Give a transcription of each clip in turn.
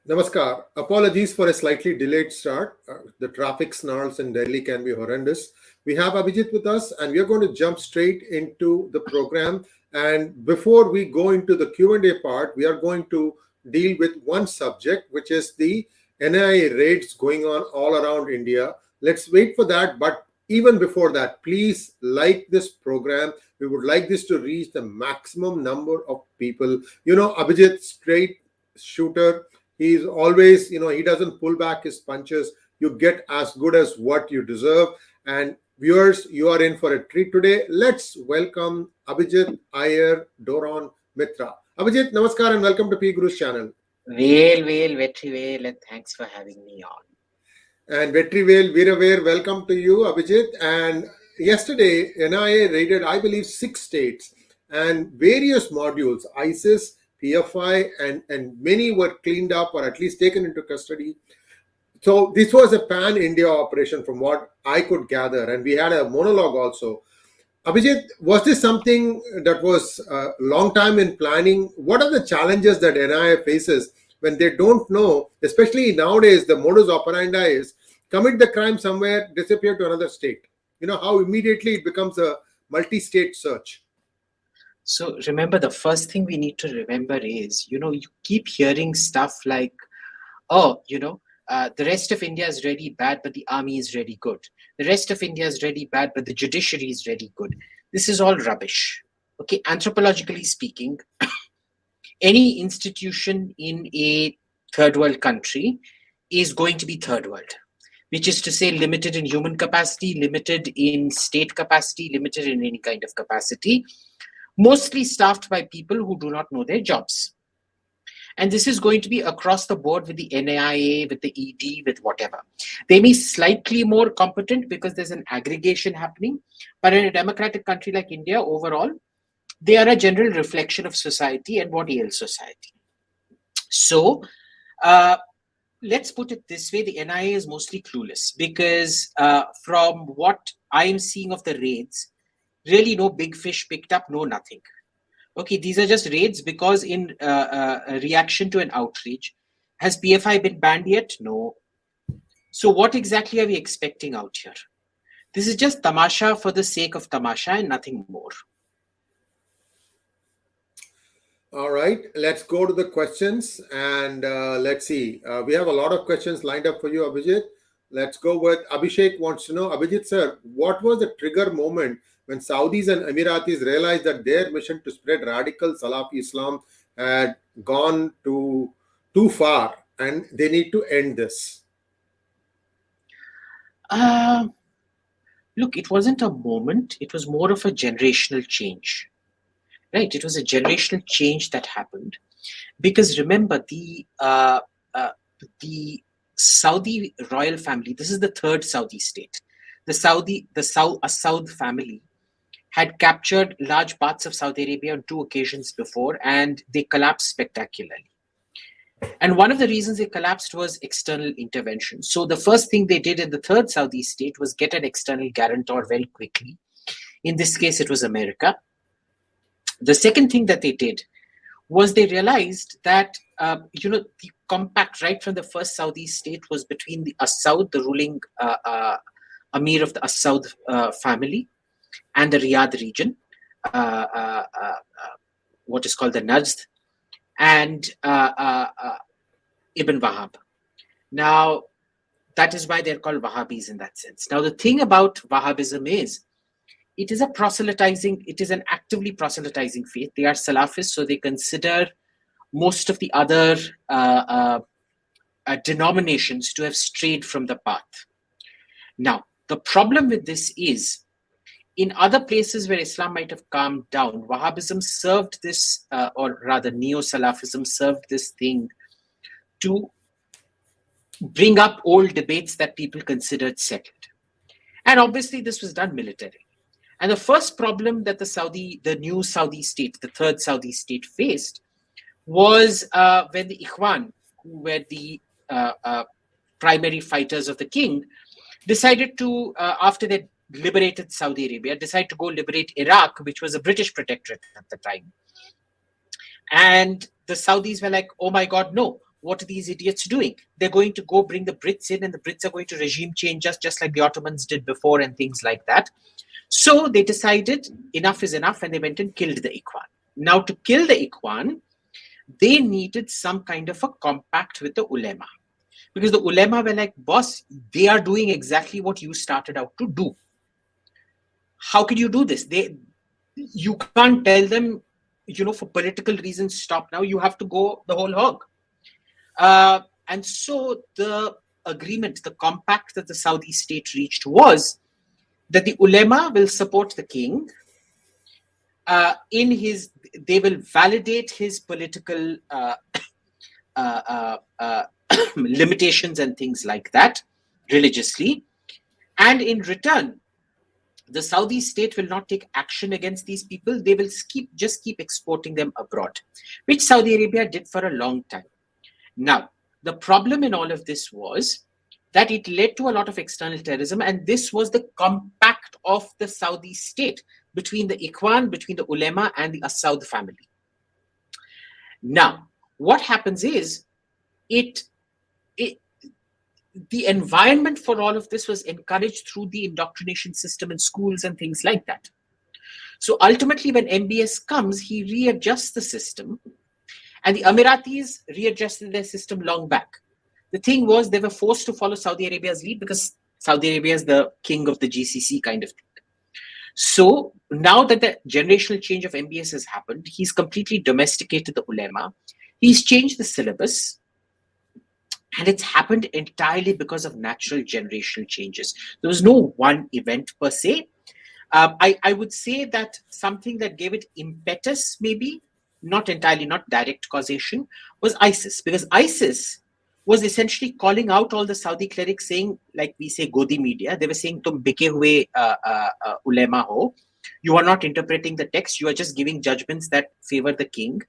Namaskar. Apologies for a slightly delayed start. The traffic snarls in Delhi can be horrendous. We have Abhijit with us, and we are going to jump straight into the program. And before we go into the Q&A part, we are going to deal with one subject, which is the NIA raids going on all around India. Let's wait for that. But even before that, please like this program. We would like this to reach the maximum number of people. You know, Abhijit, straight shooter. He's always, he doesn't pull back his punches. You get as good as what you deserve. And viewers, you are in for a treat today. Let's welcome Abhijit Iyer-Mitra I. Abhijit, namaskar and welcome to PGurus channel. Vetrivel, and thanks for having me on. And Vetrivel, Veeraver, welcome to you, Abhijit. And yesterday, NIA raided, I believe, 6 states and various modules, ISIS, PFI, and many were cleaned up or at least taken into custody. So this was a pan-India operation from what I could gather. And we had a monologue also. Abhijit, was this something that was a long time in planning? What are the challenges that NIA faces when they don't know, especially nowadays, the modus operandi is commit the crime somewhere, disappear to another state? You know, how immediately it becomes a multi-state search. So remember, the first thing we need to remember is, you keep hearing stuff like, the rest of India is really bad, but the army is really good. The rest of India is really bad, but the judiciary is really good. This is all rubbish. Okay, anthropologically speaking, any institution in a third world country is going to be third world, which is to say limited in human capacity, limited in state capacity, limited in any kind of capacity, mostly staffed by people who do not know their jobs. And this is going to be across the board with the NIA, with the ED, with whatever. They may be slightly more competent because there's an aggregation happening, but in a democratic country like India, overall, they are a general reflection of society and what ails society. So, let's put it this way, the NIA is mostly clueless because from what I'm seeing of the raids, really no big fish picked up, no nothing. Okay, these are just raids because in reaction to an outrage. Has PFI been banned yet? No. So what exactly are we expecting out here? This is just tamasha for the sake of tamasha and nothing more. All right, let's go to the questions and let's see. We have a lot of questions lined up for you, Abhijit. Let's go with Abhishek wants to know, Abhijit sir, what was the trigger moment when Saudis and Emirates realized that their mission to spread radical Salafi Islam had gone too far and they need to end this? Look, it wasn't a moment. It was more of a generational change. Right? It was a generational change that happened. Because remember, the Saudi royal family, this is the third Saudi state. The Saud family had captured large parts of Saudi Arabia on 2 occasions before, and they collapsed spectacularly. And one of the reasons they collapsed was external intervention. So the first thing they did in the third Saudi state was get an external guarantor very quickly. In this case, it was America. The second thing that they did was they realized that, the compact right from the first Saudi state was between the Saud, the ruling Amir of the Saud family, and the Riyadh region, what is called the Najd, and Ibn Wahab. Now, that is why they're called Wahhabis in that sense. Now, the thing about Wahhabism is, it is an actively proselytizing faith. They are Salafis, so they consider most of the other denominations to have strayed from the path. Now, the problem with this is, in other places where Islam might have calmed down, Wahhabism served this, or rather Neo-Salafism served this thing to bring up old debates that people considered settled. And obviously this was done militarily. And the first problem that the new Saudi state, the third Saudi state faced was when the Ikhwan, who were the primary fighters of the king, decided to, after they liberated Saudi Arabia, decided to go liberate Iraq, which was a British protectorate at the time. And the Saudis were like, oh my God, no, what are these idiots doing? They're going to go bring the Brits in, and the Brits are going to regime change us just like the Ottomans did before and things like that. So they decided enough is enough, and they went and killed the Ikhwan. Now, to kill the Ikhwan, they needed some kind of a compact with the ulema. Because the ulema were like, boss, they are doing exactly what you started out to do. How can you do this? You can't tell them, for political reasons, stop now. You have to go the whole hog. And so the agreement, the compact that the Saudi state reached was that the ulema will support the king they will validate his political limitations and things like that religiously. And in return, the Saudi state will not take action against these people. They will just keep exporting them abroad, which Saudi Arabia did for a long time. Now, the problem in all of this was that it led to a lot of external terrorism, and this was the compact of the Saudi state between the Ikhwan, between the ulema and the Saud family. Now, what happens is the environment for all of this was encouraged through the indoctrination system in schools and things like that. So ultimately, when MBS comes, he readjusts the system, and the Emiratis readjusted their system long back. The thing was, they were forced to follow Saudi Arabia's lead because Saudi Arabia is the king of the GCC kind of thing. So now that the generational change of MBS has happened, he's completely domesticated the ulema. He's changed the syllabus. And it's happened entirely because of natural generational changes. There was no one event per se. I would say that something that gave it impetus, maybe, not entirely, not direct causation, was ISIS. Because ISIS was essentially calling out all the Saudi clerics saying, like we say, Godi media, they were saying, Tum bike hue ulema ho. You are not interpreting the text, you are just giving judgments that favor the king.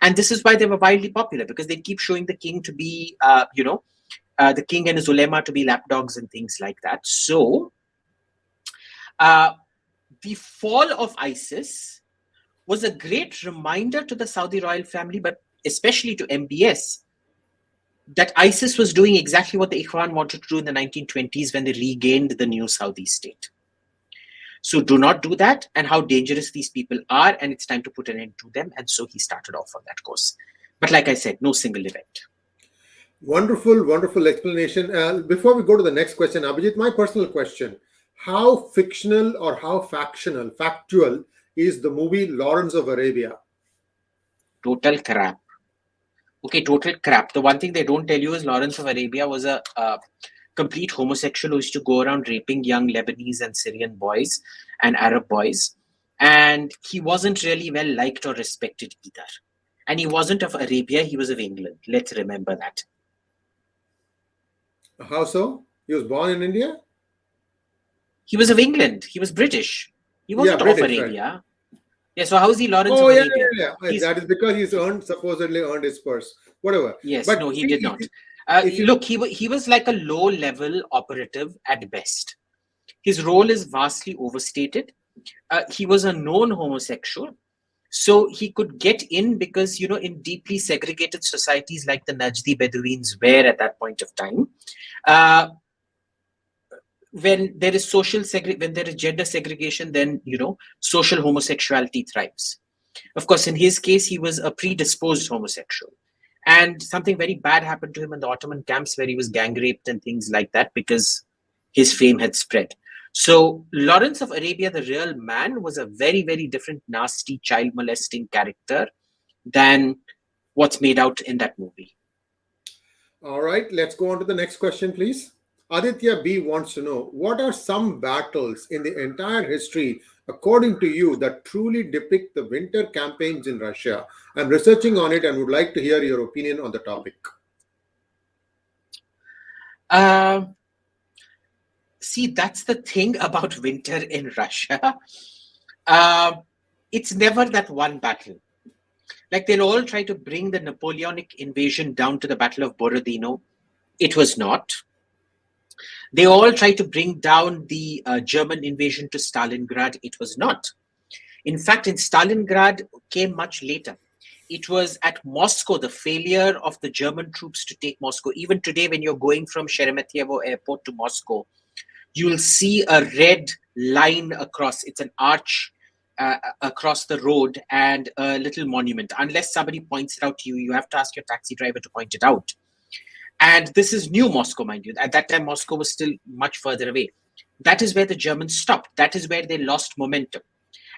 And this is why they were wildly popular, because they keep showing the king to be, the king and his ulema to be lapdogs and things like that. So the fall of ISIS was a great reminder to the Saudi royal family, but especially to MBS, that ISIS was doing exactly what the Ikhwan wanted to do in the 1920s when they regained the new Saudi state. So do not do that, and how dangerous these people are, and it's time to put an end to them. And so he started off on that course. But like I said, no single event. Wonderful, wonderful explanation. Before we go to the next question, Abhijit, my personal question, how fictional or how factual is the movie Lawrence of Arabia? Total crap. Okay, total crap. The one thing they don't tell you is Lawrence of Arabia was a complete homosexual who used to go around raping young Lebanese and Syrian boys and Arab boys. And he wasn't really well liked or respected either. And he wasn't of Arabia, he was of England. Let's remember that. How so? He was born in India? He was of England. He was British. He wasn't of Arabia. Right. Yeah, so how is he Lawrence of Arabia? That is because he's supposedly earned his purse. Whatever. Yes, but no, he did not. Look, he was like a low-level operative at best. His role is vastly overstated. He was a known homosexual, so he could get in because, in deeply segregated societies like the Najdi Bedouins were at that point of time, when there is when there is gender segregation, then, social homosexuality thrives. Of course, in his case, he was a predisposed homosexual. And something very bad happened to him in the Ottoman camps where he was gang raped and things like that because his fame had spread. So Lawrence of Arabia, the real man, was a very, very different, nasty, child molesting character than what's made out in that movie. All right, let's go on to the next question, please. Aditya B wants to know, what are some battles in the entire history, according to you, that truly depict the winter campaigns in Russia? I'm researching on it and would like to hear your opinion on the topic. See, that's the thing about winter in Russia. It's never that one battle. Like, they'll all try to bring the Napoleonic invasion down to the Battle of Borodino. It was not. They all try to bring down the German invasion to Stalingrad. It was not. In fact, in Stalingrad came much later. it was at Moscow, the failure of the German troops to take Moscow. Even today, when you're going from Sheremetyevo airport to Moscow, you'll see a red line across. It's an arch across the road and a little monument. Unless somebody points it out to you, you have to ask your taxi driver to point it out. And this is new Moscow, mind you. At that time, Moscow was still much further away. That is where the Germans stopped. That is where they lost momentum.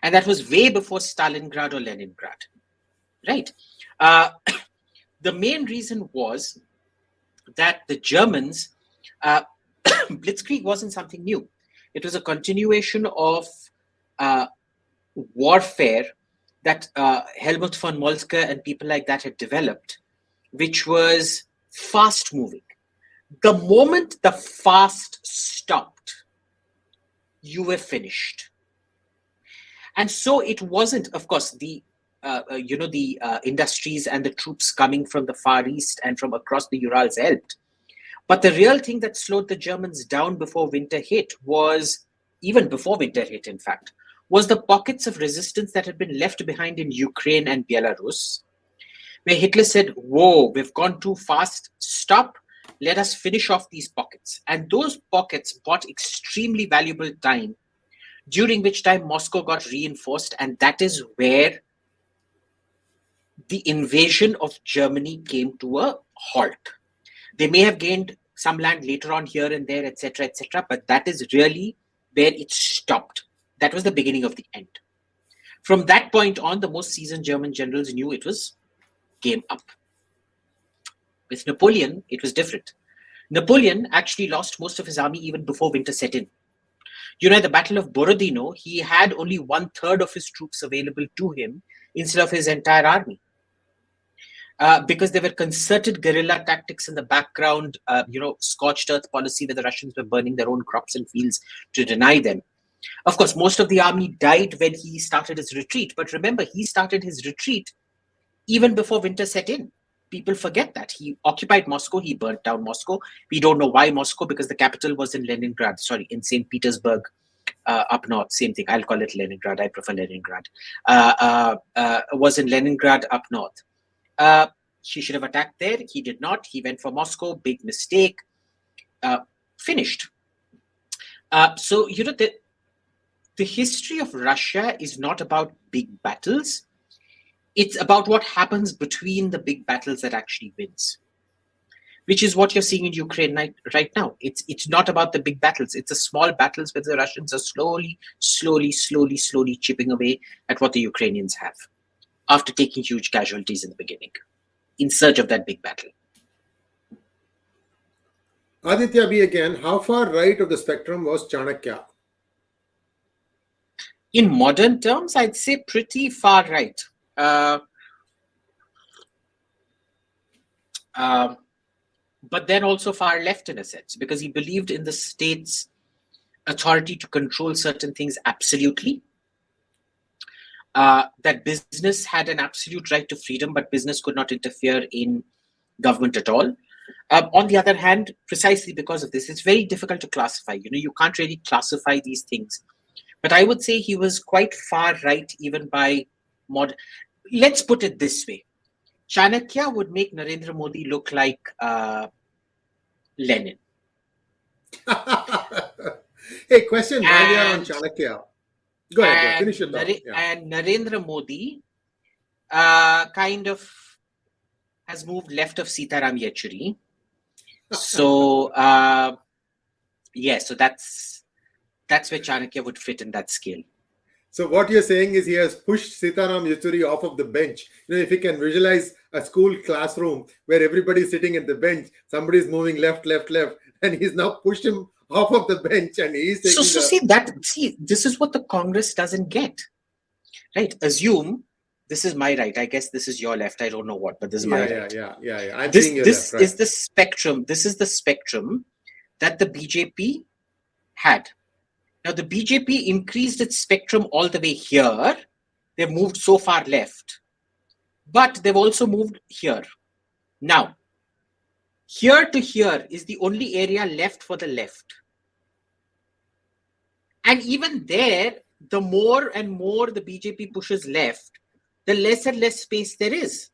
And that was way before Stalingrad or Leningrad. Right. The main reason was that the Germans, Blitzkrieg wasn't something new. It was a continuation of warfare that Helmut von Moltke and people like that had developed, which was fast moving. The moment the fast stopped, you were finished. And so it wasn't, of course, the industries and the troops coming from the Far East and from across the Urals helped. But the real thing that slowed the Germans down before winter hit was, even before winter hit, in fact, was the pockets of resistance that had been left behind in Ukraine and Belarus, where Hitler said, whoa, we've gone too fast, stop, let us finish off these pockets. And those pockets bought extremely valuable time, during which time Moscow got reinforced, and that is where the invasion of Germany came to a halt. They may have gained some land later on here and there, etc., but that is really where it stopped. That was the beginning of the end. From that point on, the most seasoned German generals knew it was game up. With Napoleon, it was different. Napoleon actually lost most of his army even before winter set in. At the Battle of Borodino, he had only 1/3 of his troops available to him instead of his entire army. Because there were concerted guerrilla tactics in the background, scorched earth policy where the Russians were burning their own crops and fields to deny them. Of course, most of the army died when he started his retreat. But remember, he started his retreat even before winter set in. People forget that. He occupied Moscow. He burnt down Moscow. We don't know why Moscow, because the capital was in in St. Petersburg up north. Same thing. I'll call it Leningrad. I prefer Leningrad. Was in Leningrad up north. He should have attacked there. He did not. He went for Moscow. Big mistake. Finished. The history of Russia is not about big battles. It's about what happens between the big battles that actually wins, which is what you're seeing in Ukraine right now. It's not about the big battles. It's the small battles where the Russians are slowly chipping away at what the Ukrainians have after taking huge casualties in the beginning, in search of that big battle. Aditya B again, how far right of the spectrum was Chanakya? In modern terms, I'd say pretty far right. But then also far left in a sense, because he believed in the state's authority to control certain things absolutely. That business had an absolute right to freedom, but business could not interfere in government at all. On the other hand, precisely because of this, it's very difficult to classify. You can't really classify these things. But I would say he was quite far right, even by modern. Let's put it this way. Chanakya would make Narendra Modi look like Lenin. Hey, question while we are on Chanakya. Go ahead, finish it now. And Narendra Modi kind of has moved left of Sitaram Yechury. So, so that's where Chanakya would fit in that scale. So what you're saying is he has pushed Sitaram Yechury off of the bench. If you can visualize a school classroom where everybody's sitting at the bench, somebody's moving left, and he's now pushed him off of the bench, and he's taking this is what the Congress doesn't get, right? Assume this is my right. I guess this is your left. I don't know what, but this is my right. Yeah. This is the spectrum. This is the spectrum that the BJP had. Now, the BJP increased its spectrum all the way here. They've moved so far left. But they've also moved here. Now, here to here is the only area left for the left. And even there, the more and more the BJP pushes left, the less and less space there is.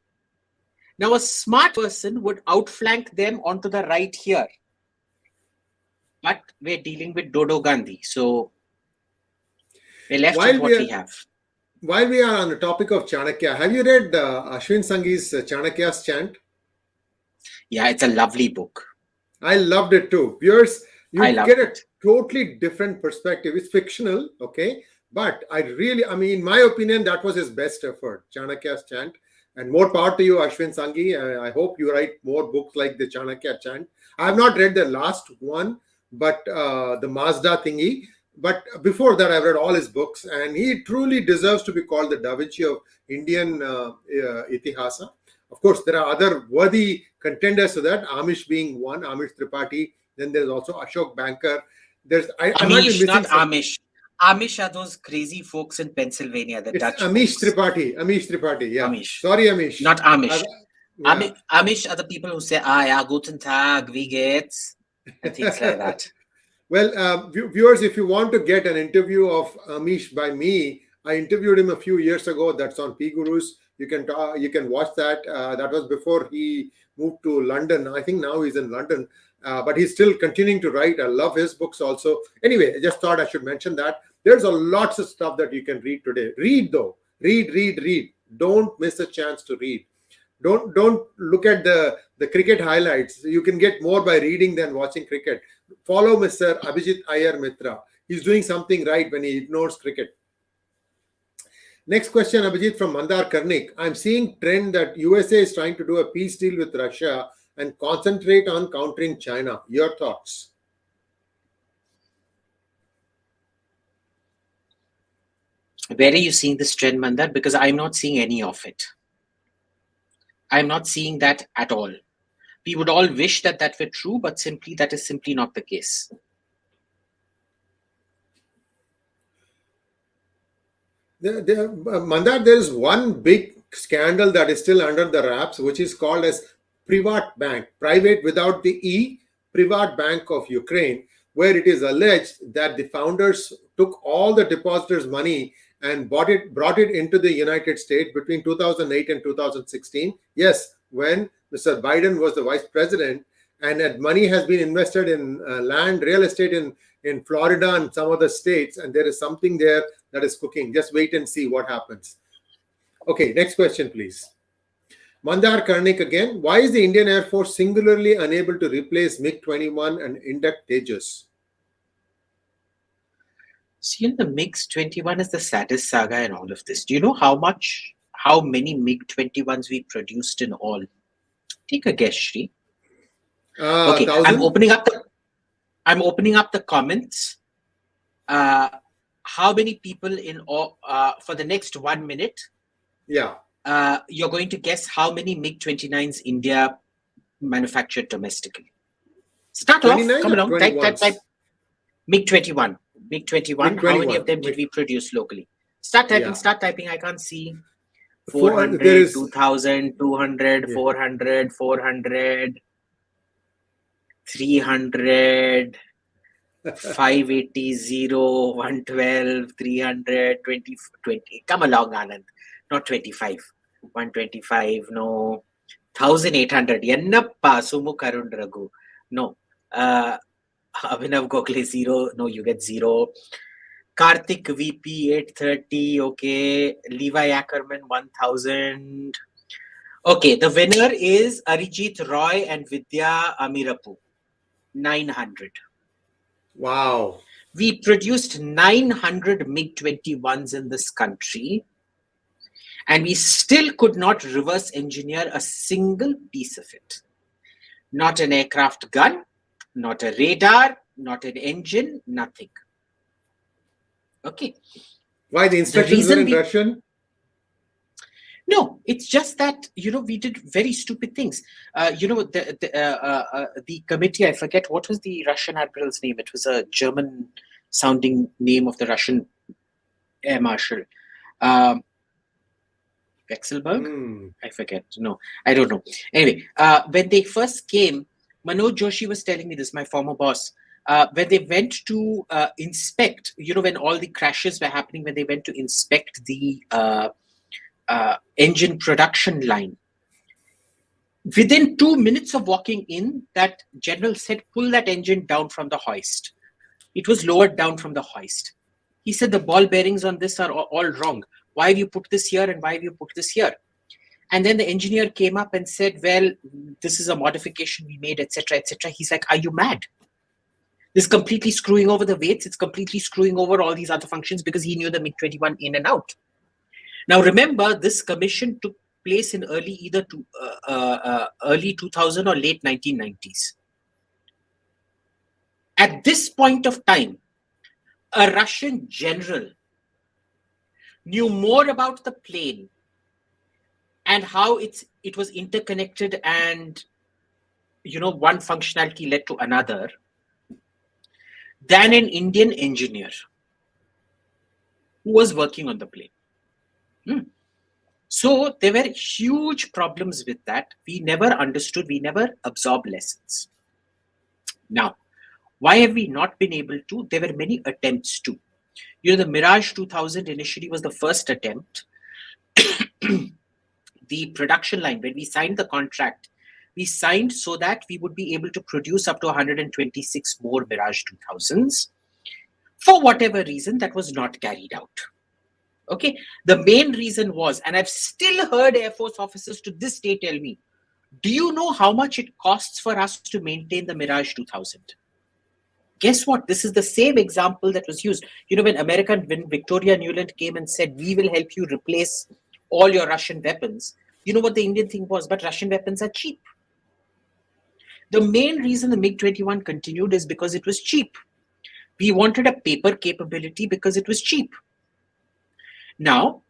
Now, a smart person would outflank them onto the right here. But we're dealing with Dodo Gandhi, so we're left with what we have. While we are on the topic of Chanakya, have you read Ashwin Sanghi's Chanakya's Chant? Yeah, it's a lovely book. I loved it too. Viewers, you get a totally different perspective. It's fictional, okay? But in my opinion, that was his best effort, Chanakya's Chant. And more power to you, Ashwin Sanghi. I hope you write more books like the Chanakya Chant. I have not read the last one, but the Mazda thingy. But before that, I've read all his books, and he truly deserves to be called the Da Vinci of Indian Itihasa. Of course, there are other worthy contenders to that, Amish being one, Amish Tripathi. Then there's also Ashok Banker. There's Amish, not Amish. Amish are those crazy folks in Pennsylvania, the Dutch Amish folks. Amish Tripathi, yeah. Amish. Sorry, Amish. Not Amish. Amish are the people who say, ja, guten Tag, wie geht's? And things like that. Well, viewers, if you want to get an interview of Amish by me, I interviewed him a few years ago. That's on PGurus. You can watch that. That was before he moved to London. I think now he's in London, but he's still continuing to write. I love his books also. Anyway, I just thought I should mention that. There's lots of stuff that you can read today. Read though. Read. Don't miss a chance to read. Don't look at the cricket highlights. You can get more by reading than watching cricket. Follow Mr. Abhijit Iyer-Mitra. He's doing something right when he ignores cricket. Next question, Abhijit, from Mandar Karnik. I'm seeing trend that USA is trying to do a peace deal with Russia and concentrate on countering China. Your thoughts? Where are you seeing this trend, Mandar? Because I'm not seeing any of it. I'm not seeing that at all. We would all wish that were true, but that is simply not the case. Mandar, there is one big scandal that is still under the wraps, which is called as Privat Bank, private without the E, Privat Bank of Ukraine, where it is alleged that the founders took all the depositors' money and brought it into the United States between 2008 and 2016. Yes, when Mr. Biden was the vice president, and that money has been invested in land, real estate in Florida and some other states, and there is something there that is cooking. Just wait and see what happens. Okay, next question, please. Mandar Karnik again. Why is the Indian Air Force singularly unable to replace MiG-21 and induct Tejas? See, the MiG-21 is the saddest saga in all of this. Do you know how many MiG-21s we produced in all? Take a guess, Shri. Okay, 1,000? I'm opening up the comments. How many people in all for the next 1 minute? Yeah. You're going to guess how many MiG-29s India manufactured domestically. Start off. Come along. Type. MiG-21. MiG-21. How many of them did we produce locally? Start typing. Yeah. Start typing. I can't see. 400, 2,000, 200, 400, 400, 300, 580, 0, 112, 300, 20. Come along, Anand. Not 25. 125, no. 1,800. Yennappa, Sumu Karun Raghu. No. Abhinav Gokhale, 0. No, you get 0. Karthik VP 830, okay. Levi Ackerman 1000. Okay, the winner is Arijit Roy and Vidya Amirapu 900. Wow. We produced 900 MiG-21s in this country, and we still could not reverse engineer a single piece of it. Not an aircraft gun, not a radar, not an engine, nothing. Okay. Why the instructions were in Russian? No, it's just that, we did very stupid things. The committee, I forget, what was the Russian admiral's name? It was a German sounding name of the Russian air marshal. Vexelberg? I forget. No, I don't know. Anyway, when they first came, Manoj Joshi was telling me this, my former boss. When they went to inspect, when all the crashes were happening, when they went to inspect the engine production line. Within 2 minutes of walking in, that general said, pull that engine down from the hoist. It was lowered down from the hoist. He said, the ball bearings on this are all wrong. Why have you put this here and why have you put this here? And then the engineer came up and said, well, this is a modification we made, etc., etc. He's like, are you mad? This is completely screwing over the weights. It's completely screwing over all these other functions, because he knew the MiG-21 in and out. Now, remember, this commission took place in early 2000 or late 1990s. At this point of time, a Russian general knew more about the plane and how it was interconnected, and one functionality led to another, than an Indian engineer who was working on the plane. So there were huge problems with that. We never understood, we never absorbed lessons. Now, why have we not been able to? There were many attempts to. The Mirage 2000 initially was the first attempt. The production line, when we signed the contract, we signed so that we would be able to produce up to 126 more Mirage 2000s. For whatever reason, that was not carried out. Okay, the main reason was, and I've still heard Air Force officers to this day tell me, do you know how much it costs for us to maintain the Mirage 2000? Guess what? This is the same example that was used. When Victoria Nuland came and said, we will help you replace all your Russian weapons. You know what the Indian thing was? But Russian weapons are cheap. The main reason the MiG-21 continued is because it was cheap. We wanted a paper capability because it was cheap. Now,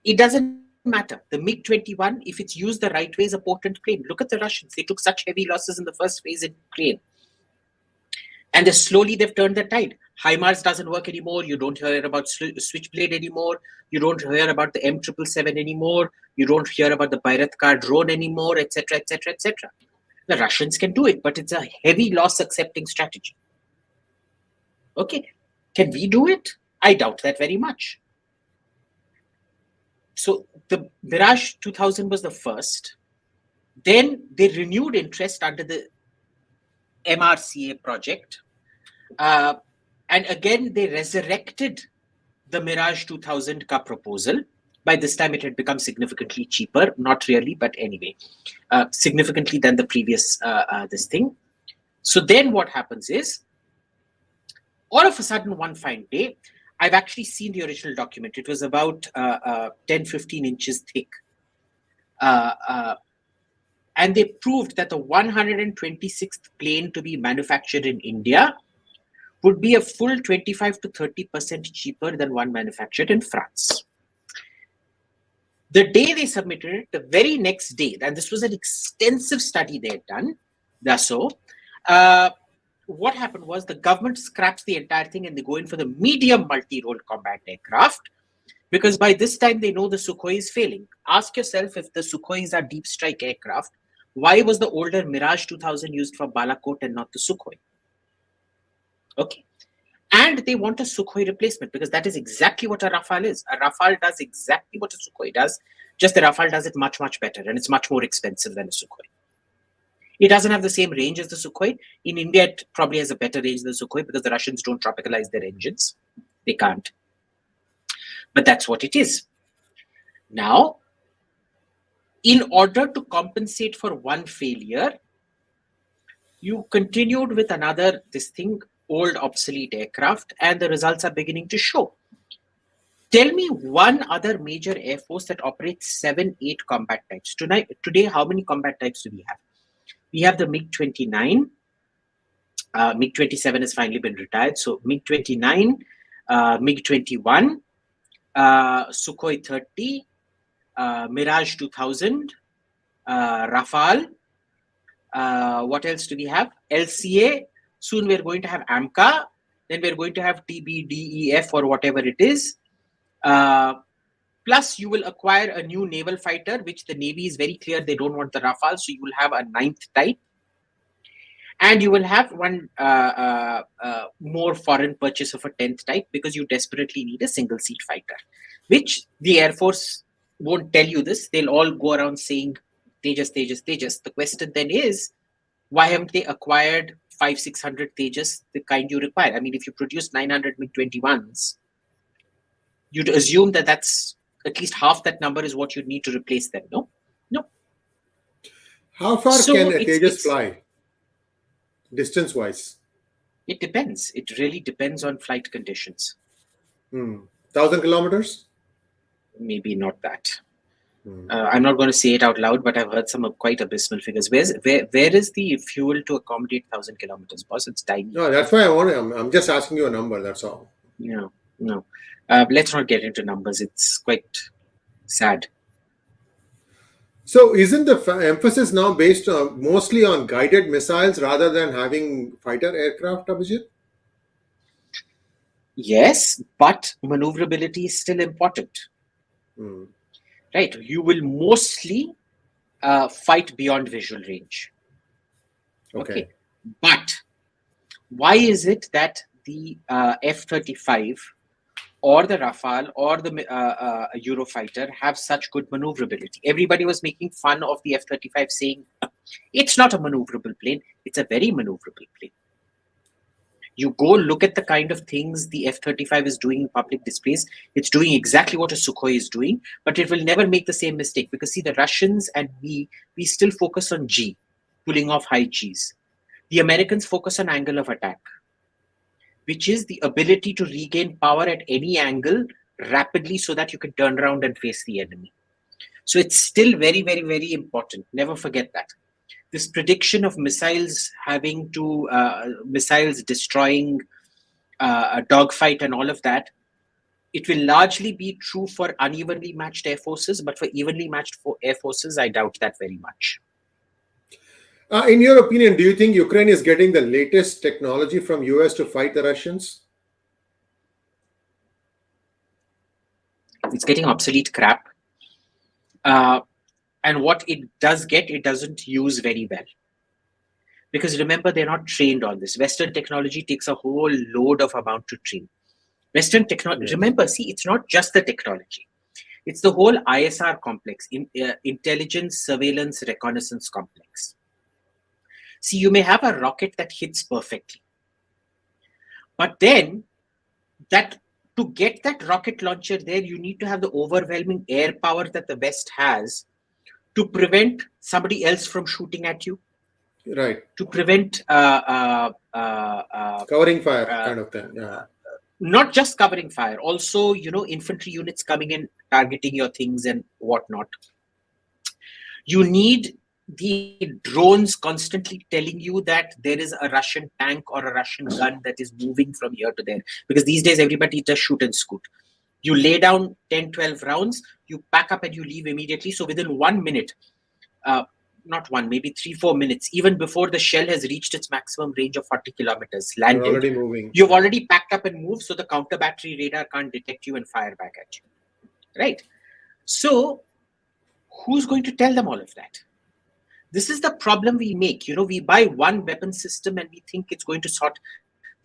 it doesn't matter. The MiG-21, if it's used the right way, is a potent plane. Look at the Russians. They took such heavy losses in the first phase in Ukraine. And they've turned the tide. HIMARS doesn't work anymore. You don't hear about Switchblade anymore. You don't hear about the M777 anymore. You don't hear about the Bayraktar drone anymore, etc., etc., etc. The Russians can do it, but it's a heavy loss accepting strategy. Okay, can we do it? I doubt that very much. So the Mirage 2000 was the first. Then they renewed interest under the MRCA project. And again, they resurrected the Mirage 2000 ka proposal. By this time, it had become significantly cheaper. Not really, but anyway, significantly than the previous this thing. So then what happens is, all of a sudden, one fine day, I've actually seen the original document. It was about 10-15 inches thick. And they proved that the 126th plane to be manufactured in India would be a full 25 to 30% cheaper than one manufactured in France. The day they submitted it, the very next day, and this was an extensive study they had done, what happened was the government scraps the entire thing and they go in for the medium multi-role combat aircraft, because by this time they know the Sukhoi is failing. Ask yourself, if the Sukhois are deep strike aircraft, why was the older Mirage 2000 used for Balakot and not the Sukhoi? Okay. And they want a Sukhoi replacement, because that is exactly what a Rafale is. A Rafale does exactly what a Sukhoi does, just the Rafale does it much, much better, and it's much more expensive than a Sukhoi. It doesn't have the same range as the Sukhoi. In India, it probably has a better range than the Sukhoi, because the Russians don't tropicalize their engines. They can't. But that's what it is. Now, in order to compensate for one failure, you continued with another, old obsolete aircraft, and the results are beginning to show. Tell me one other major air force that operates 7-8 combat types. Today, how many combat types do we have? We have the MiG-29. MiG-27 has finally been retired. So MiG-29, MiG-21, Sukhoi 30, Mirage 2000, Rafale. What else do we have? LCA. Soon we're going to have AMCA. Then we're going to have TBDEF or whatever it is. Plus, you will acquire a new naval fighter, which the Navy is very clear they don't want the Rafale. So you will have a 9th type. And you will have one more foreign purchase of a 10th type, because you desperately need a single-seat fighter, which the Air Force won't tell you this. They'll all go around saying Tejas, Tejas, Tejas. The question then is, why haven't they acquired 500-600 Tejas, the kind you require? I mean, if you produce 900 MiG-21s, you'd assume that that's at least half that number is what you'd need to replace them. No. How far can a Tejas fly, distance-wise? It depends. It really depends on flight conditions. 1,000 kilometers? Maybe not that. I'm not going to say it out loud, but I've heard some quite abysmal figures. Where is the fuel to accommodate 1,000 kilometers, boss? It's tiny. No, that's why I'm just asking you a number. That's all. No. Let's not get into numbers. It's quite sad. So isn't the emphasis now based mostly on guided missiles rather than having fighter aircraft, Abhijit? Yes, but maneuverability is still important. Right? You will mostly fight beyond visual range. Okay. But why is it that the F-35 or the Rafale or the Eurofighter have such good maneuverability? Everybody was making fun of the F-35, saying it's not a maneuverable plane. It's a very maneuverable plane. You go look at the kind of things the F-35 is doing in public displays. It's doing exactly what a Sukhoi is doing, but it will never make the same mistake, because see, the Russians and we still focus on G, pulling off high Gs. The Americans focus on angle of attack, which is the ability to regain power at any angle rapidly so that you can turn around and face the enemy. So it's still very, very, very important. Never forget that. This prediction of missiles missiles destroying a dogfight and all of that, it will largely be true for unevenly matched air forces, but for evenly matched air forces, I doubt that very much. In your opinion, do you think Ukraine is getting the latest technology from US to fight the Russians? It's getting obsolete crap. And what it does get, it doesn't use very well. Because remember, they're not trained on this. Western technology takes a whole load of amount to train. Western technology, remember, see, it's not just the technology. It's the whole ISR complex, intelligence, surveillance, reconnaissance complex. See, you may have a rocket that hits perfectly. But then, to get that rocket launcher there, you need to have the overwhelming air power that the West has to prevent somebody else from shooting at you. Right. To prevent covering fire kind of thing. Yeah. Not just covering fire, also, infantry units coming in, targeting your things and whatnot. You need the drones constantly telling you that there is a Russian tank or a Russian gun that is moving from here to there. Because these days, everybody just shoot and scoot. You lay down 10, 12 rounds, you pack up and you leave immediately. So within 1 minute, not one, maybe 3-4 minutes, even before the shell has reached its maximum range of 40 kilometers, landed, you're already moving. You've already packed up and moved, so the counter battery radar can't detect you and fire back at you. Right? So who's going to tell them all of that? This is the problem we make. We buy one weapon system and we think it's going to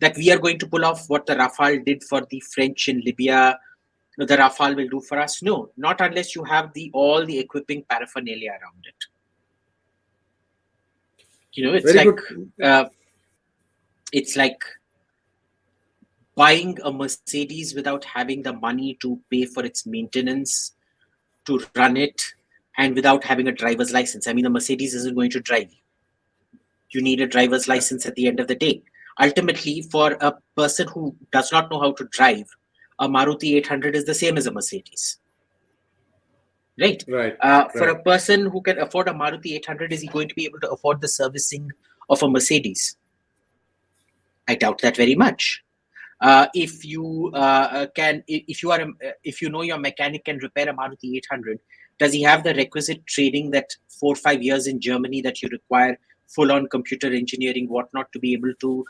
that we are going to pull off what the Rafale did for the French in Libya. The Rafale will do for us. No, not unless you have all the equipping paraphernalia around it. It's like buying a Mercedes without having the money to pay for its maintenance, to run it, and without having a driver's license. I mean, the Mercedes isn't going to drive you. You need a driver's license at the end of the day. Ultimately, for a person who does not know how to drive, a Maruti 800 is the same as a Mercedes. Right? For a person who can afford a Maruti 800, is he going to be able to afford the servicing of a Mercedes? I doubt that very much. If you know your mechanic can repair a Maruti 800, does he have the requisite training that 4 or 5 years in Germany that you require, full-on computer engineering, whatnot, to be able to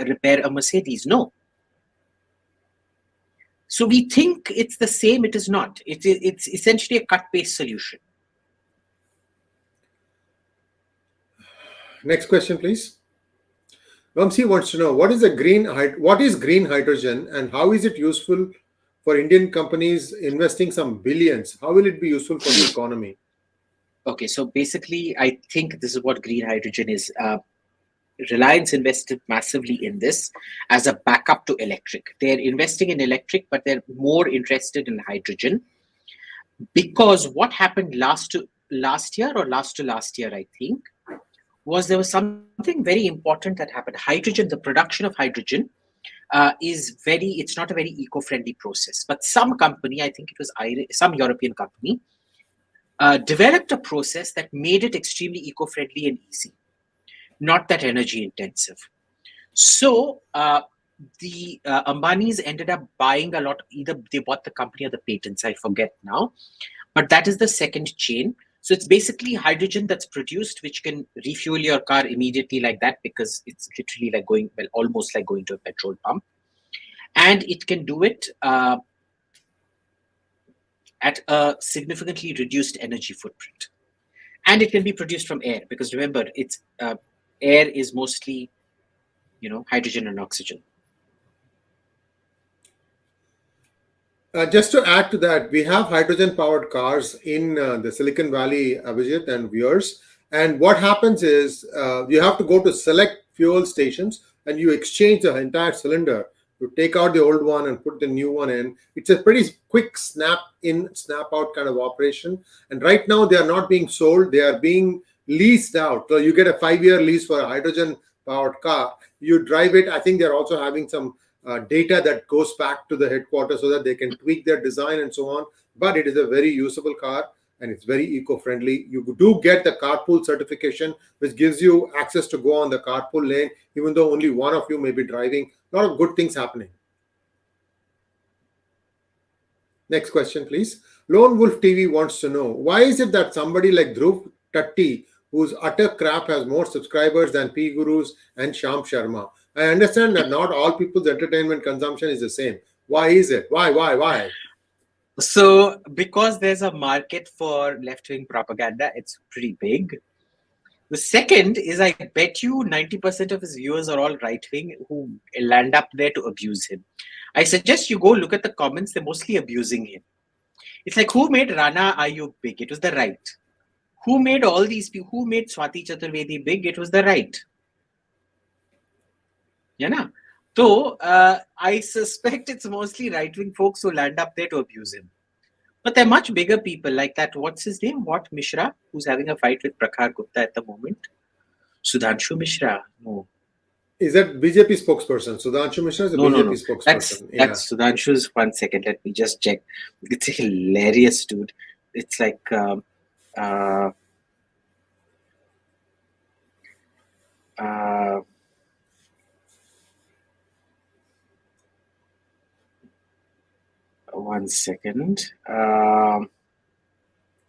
repair a Mercedes? No. So we think it's the same. It is not. It's essentially a cut-paste solution. Next question, please. Vamsi wants to know, what is green hydrogen and how is it useful for Indian companies investing some billions. How will it be useful for the economy? Okay, so basically, I think this is what green hydrogen is. Reliance invested massively in this as a backup to electric. They're investing in electric, but they're more interested in hydrogen, because what happened last to last year, I think, was there was something very important that happened. Hydrogen, the production of hydrogen, it's not a very eco-friendly process. But some company, I think it was some European company, developed a process that made it extremely eco-friendly and easy, not that energy intensive. So the Ambanis ended up buying a lot. Either they bought the company or the patents, I forget now. But that is the second chain. So it's basically hydrogen that's produced, which can refuel your car immediately like that, because it's literally like almost like going to a petrol pump. And it can do it at a significantly reduced energy footprint. And it can be produced from air, because remember, it's air is mostly, hydrogen and oxygen. Just to add to that, we have hydrogen-powered cars in the Silicon Valley, Abhijit and viewers. And what happens is you have to go to select fuel stations and you exchange the entire cylinder. You take out the old one and put the new one in. It's a pretty quick snap in, snap out kind of operation. And right now they are not being sold. They are being leased out. So you get a 5-year lease for a hydrogen-powered car. You drive it. I think they're also having some data that goes back to the headquarters so that they can tweak their design and so on. But it is a very usable car and it's very eco-friendly. You do get the carpool certification, which gives you access to go on the carpool lane, even though only one of you may be driving. A lot of good things happening. Next question, please. Lone Wolf TV wants to know, why is it that somebody like Dhruv Rathee, whose utter crap has more subscribers than PGurus and Sham Sharma? I understand that not all people's entertainment consumption is the same. Why is it? Why? So, because there's a market for left-wing propaganda, it's pretty big. The second is, I bet you 90% of his viewers are all right-wing who land up there to abuse him. I suggest you go look at the comments. They're mostly abusing him. It's like, who made Rana Ayub big? It was the right. Who made all these people? Who made Swati Chaturvedi big? It was the right. So I suspect it's mostly right-wing folks who land up there to abuse him. But there are much bigger people like that. What's his name? Mishra, who's having a fight with Prakhar Gupta at the moment? Sudhanshu Mishra. No. Is that BJP spokesperson? Sudhanshu Mishra is a BJP spokesperson. That's Sudhanshu's. 1 second. Let me just check. It's hilarious, dude. It's like... 1 second.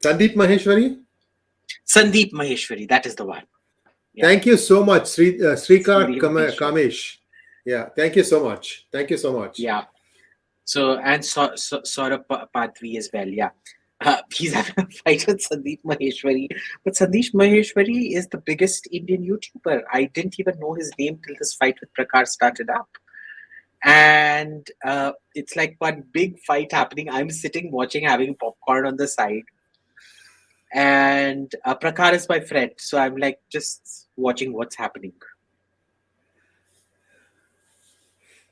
Sandeep Maheshwari? Sandeep Maheshwari, that is the one. Yeah. Thank you so much, Srikant Kamesh. Yeah, thank you so much. Yeah. So, and Saurabh Padvi as well. Yeah. He's having a fight with Sandeep Maheshwari. But Sandeep Maheshwari is the biggest Indian YouTuber. I didn't even know his name till this fight with Prakhar started up. And it's like one big fight happening. I'm sitting watching, having popcorn on the side. And Prakhar is my friend. So I'm like just watching what's happening.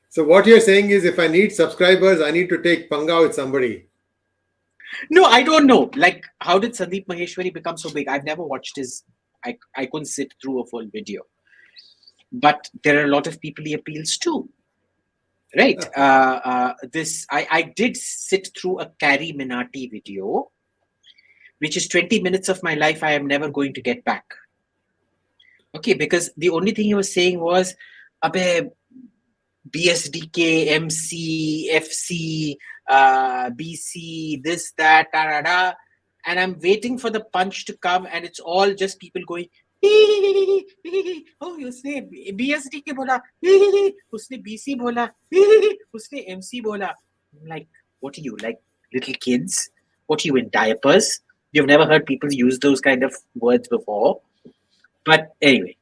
So what you're saying is, if I need subscribers, I need to take panga with somebody. No, I don't know. Like, how did Sandeep Maheshwari become so big? I've never watched his... I couldn't sit through a full video. But there are a lot of people he appeals to. Right. I did sit through a Carrie Minati video, which is 20 minutes of my life I am never going to get back. Okay, because the only thing he was saying was, Abhe, BSDK, MC, FC, BC, this, that, da. And I'm waiting for the punch to come, and it's all just people going, oh, उसने BSDK बोला, उसने BC बोला, उसने MC बोला. I'm like, what are you, like little kids? What are you, in diapers? You've never heard people use those kind of words before. But anyway,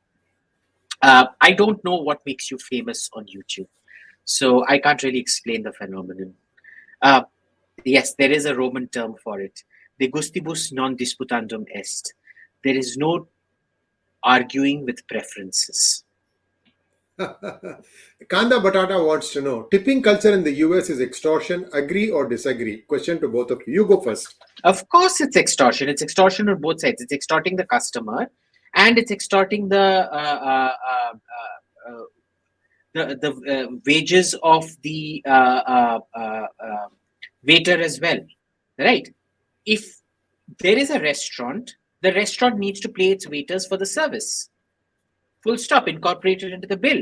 I don't know what makes you famous on YouTube. So I can't really explain the phenomenon. Yes, there is a Roman term for it. De gustibus non disputandum est. There is no arguing with preferences. Kanda Batata wants to know, tipping culture in the US is extortion, agree or disagree? Question to both of you. You go first. Of course it's extortion. It's extortion on both sides. It's extorting the customer and it's extorting the wages of the waiter as well, right? If there is a restaurant, the restaurant needs to pay its waiters for the service. Full stop, incorporated into the bill.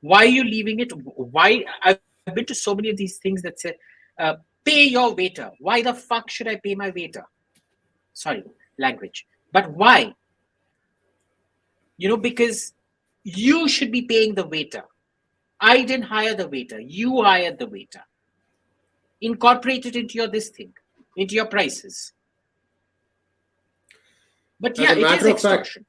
Why are you leaving it? Why? I've been to so many of these things that say, pay your waiter. Why the fuck should I pay my waiter? Sorry, language. But why? Because you should be paying the waiter. I didn't hire the waiter. You hired the waiter. Incorporate it into into your prices. But yeah, it is extortion.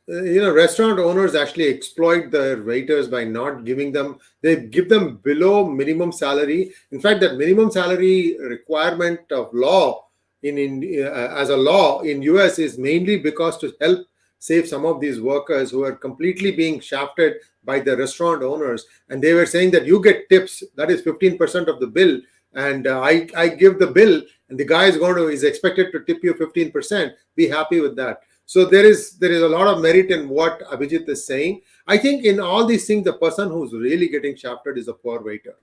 Restaurant owners actually exploit their waiters by not giving them, they give them below minimum salary. In fact, that minimum salary requirement of law as a law in US is mainly because to help save some of these workers who are completely being shafted by the restaurant owners. And they were saying that you get tips, that is 15% of the bill. And I give the bill and the guy is expected to tip you 15%. Be happy with that. So there is a lot of merit in what Abhijit is saying. I think in all these things, the person who's really getting shafted is a poor waiter.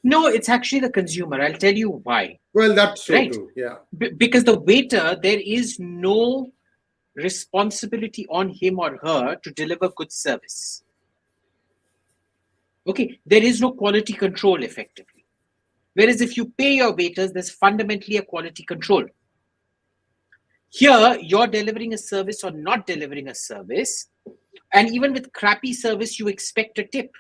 No, it's actually the consumer. I'll tell you why. Well, that's true too. Yeah. Because the waiter, there is no responsibility on him or her to deliver good service. Okay, there is no quality control effectively. Whereas if you pay your waiters, there's fundamentally a quality control. Here, you're delivering a service or not delivering a service. And even with crappy service, you expect a tip.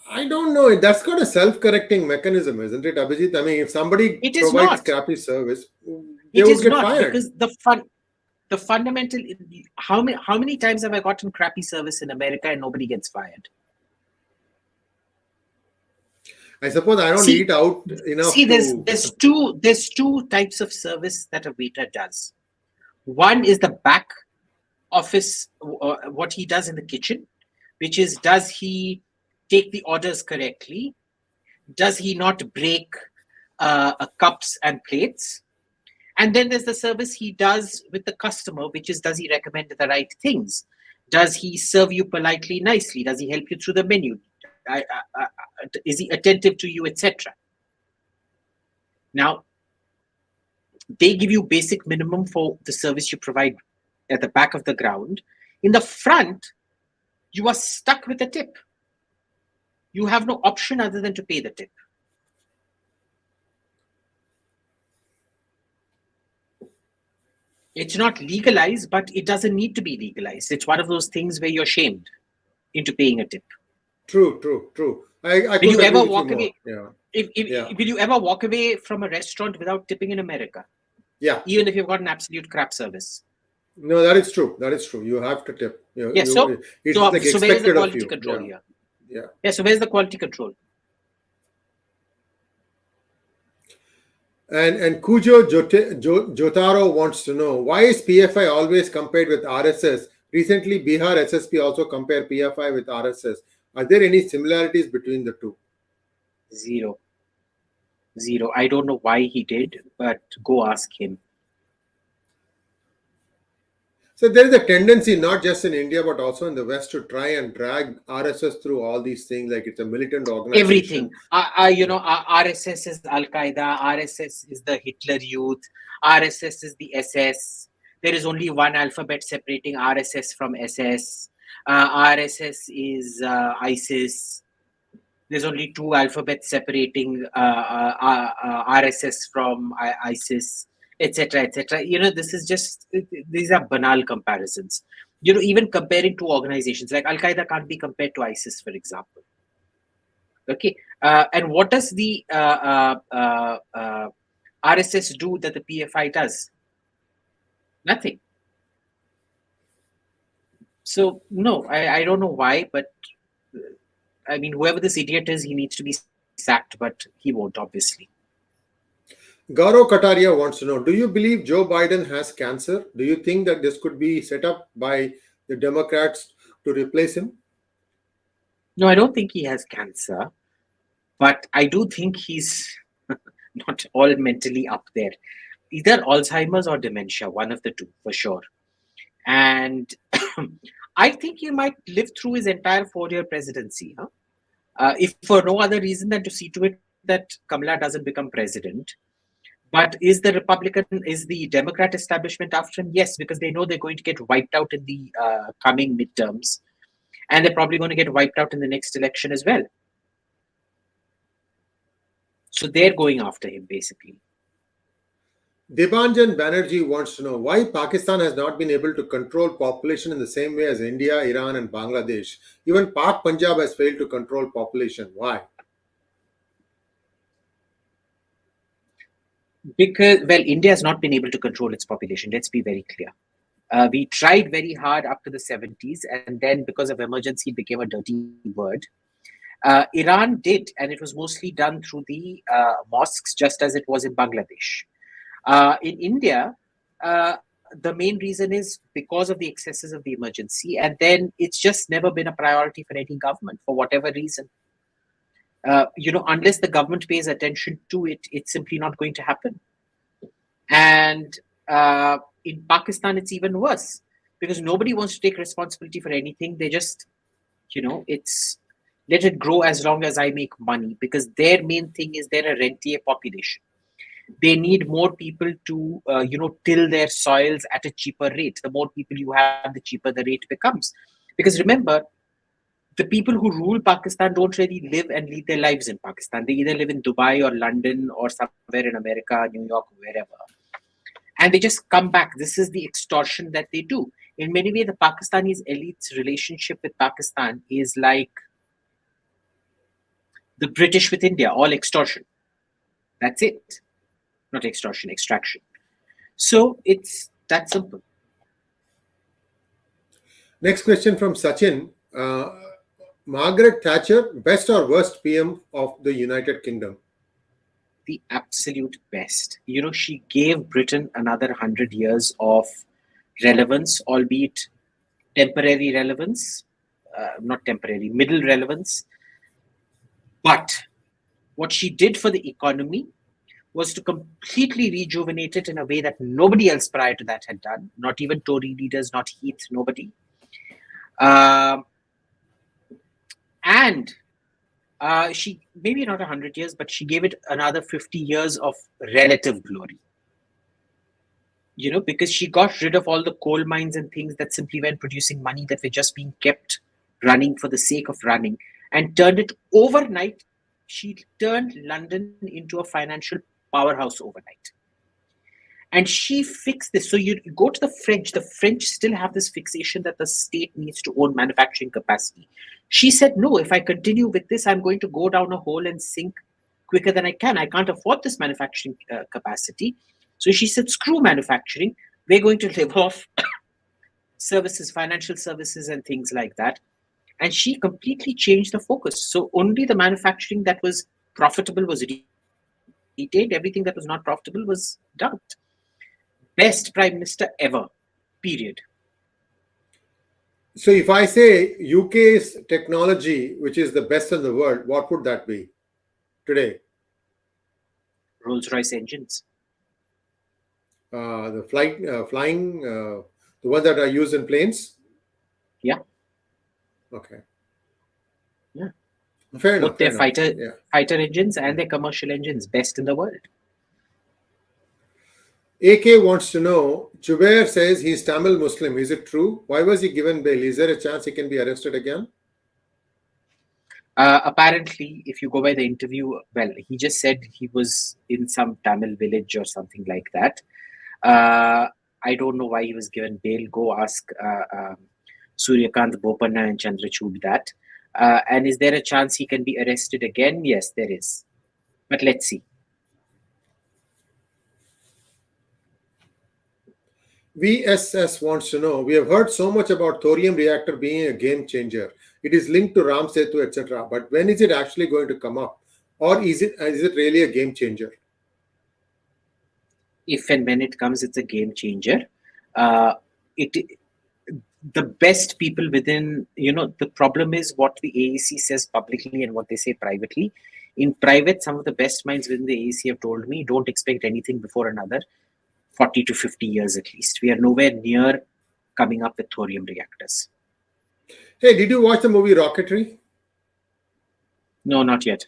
I don't know. That's got a self-correcting mechanism, isn't it, Abhijit? I mean, if somebody provides crappy service, they would get fired. Because the fundamental, how many times have I gotten crappy service in America and nobody gets fired? I suppose I don't eat out enough. See, there's two types of service that a waiter does. One is the back office, what he does in the kitchen, which is, does he take the orders correctly? Does he not break cups and plates? And then there's the service he does with the customer, which is, does he recommend the right things? Does he serve you politely, nicely? Does he help you through the menu? Is he attentive to you, etc.? Now, they give you basic minimum for the service you provide at the back of the ground. In the front, you are stuck with a tip. You have no option other than to pay the tip. It's not legalized, but it doesn't need to be legalized. It's one of those things where you're shamed into paying a tip. True. Will you ever walk away? Yeah. Will you ever walk away from a restaurant without tipping in America? Yeah. Even if you've got an absolute crap service. No, that is true. You have to tip. So where's the quality control here? Yeah. So where's the quality control? And Kujo Jotaro wants to know, why is PFI always compared with RSS? Recently, Bihar SSP also compared PFI with RSS. Are there any similarities between the two? Zero. I don't know why he did, but go ask him. So there is a tendency, not just in India, but also in the West, to try and drag RSS through all these things, like it's a militant organization. Everything. RSS is Al-Qaeda, RSS is the Hitler Youth, RSS is the SS. There is only one alphabet separating RSS from SS. RSS is ISIS. There's only two alphabets separating RSS from ISIS, etc., etc. These are banal comparisons. Even comparing two organizations, like Al-Qaeda can't be compared to ISIS, for example. Okay, and what does the RSS do that the PFI does? Nothing. So no, I don't know why, but I mean, whoever this idiot is, he needs to be sacked, but he won't, obviously. Gaurav Kataria wants to know, do you believe Joe Biden has cancer? Do you think that this could be set up by the Democrats to replace him? No, I don't think he has cancer, but I do think he's not all mentally up there. Either Alzheimer's or dementia, one of the two, for sure. And I think he might live through his entire 4-year presidency, if for no other reason than to see to it that Kamala doesn't become president. But is the Democrat establishment after him? Yes, because they know they're going to get wiped out in the coming midterms. And they're probably going to get wiped out in the next election as well. So they're going after him, basically. Debanjan Banerjee wants to know why Pakistan has not been able to control population in the same way as India, Iran and Bangladesh. Even Pak Punjab has failed to control population. Why? Because, well, India has not been able to control its population. Let's be very clear. We tried very hard up to the 70s, and then because of emergency, it became a dirty word. Iran did, and it was mostly done through the mosques, just as it was in Bangladesh. In India, the main reason is because of the excesses of the emergency, and then it's just never been a priority for any government for whatever reason. Unless the government pays attention to it, it's simply not going to happen. And in Pakistan, it's even worse because nobody wants to take responsibility for anything. They just, it's let it grow as long as I make money, because their main thing is they're a rentier population. They need more people to, till their soils at a cheaper rate. The more people you have, the cheaper the rate becomes. Because remember, the people who rule Pakistan don't really live and lead their lives in Pakistan. They either live in Dubai or London or somewhere in America, New York, wherever. And they just come back. This is the extortion that they do. In many ways, the Pakistanis elite's relationship with Pakistan is like the British with India, all extortion. That's it. Not extortion, extraction. So it's that simple. Next question from Sachin. Margaret Thatcher, best or worst PM of the United Kingdom? The absolute best. She gave Britain another 100 years of relevance, albeit temporary relevance, not temporary, middle relevance. But what she did for the economy was to completely rejuvenate it in a way that nobody else prior to that had done, not even Tory leaders, not Heath, nobody. And she, maybe not 100 years, but she gave it another 50 years of relative glory. Because she got rid of all the coal mines and things that simply weren't producing money, that were just being kept running for the sake of running, and turned it overnight. She turned London into a financial powerhouse overnight. And she fixed this. So you go to the French still have this fixation that the state needs to own manufacturing capacity. She said, no, if I continue with this, I'm going to go down a hole and sink quicker than I can. I can't afford this manufacturing capacity. So she said, screw manufacturing. We're going to live off services, financial services and things like that. And she completely changed the focus. So only the manufacturing that was profitable was retained. Everything that was not profitable was dumped. Best prime minister ever, period. So if I say UK's technology, which is the best in the world, what would that be today? Rolls-Royce engines. The flying, the ones that are used in planes? Yeah. Okay. Yeah. Fair enough. Both their fighter engines and their commercial engines, best in the world. AK wants to know, Jubair says he's Tamil Muslim. Is it true? Why was he given bail? Is there a chance he can be arrested again? Apparently, if you go by the interview, well, he just said he was in some Tamil village or something like that. I don't know why he was given bail. Go ask Suryakant Bopanna and Chandrachud that. And is there a chance he can be arrested again? Yes, there is. But let's see. VSS wants to know, we have heard so much about thorium reactor being a game changer. It is linked to Ram Setu, etc. But when is it actually going to come up? Or is it really a game changer? If and when it comes, it's a game changer. The best people within, the problem is what the AEC says publicly and what they say privately. In private, some of the best minds within the AEC have told me, don't expect anything before another 40 to 50 years at least. We are nowhere near coming up with thorium reactors. Hey, did you watch the movie Rocketry? No, not yet.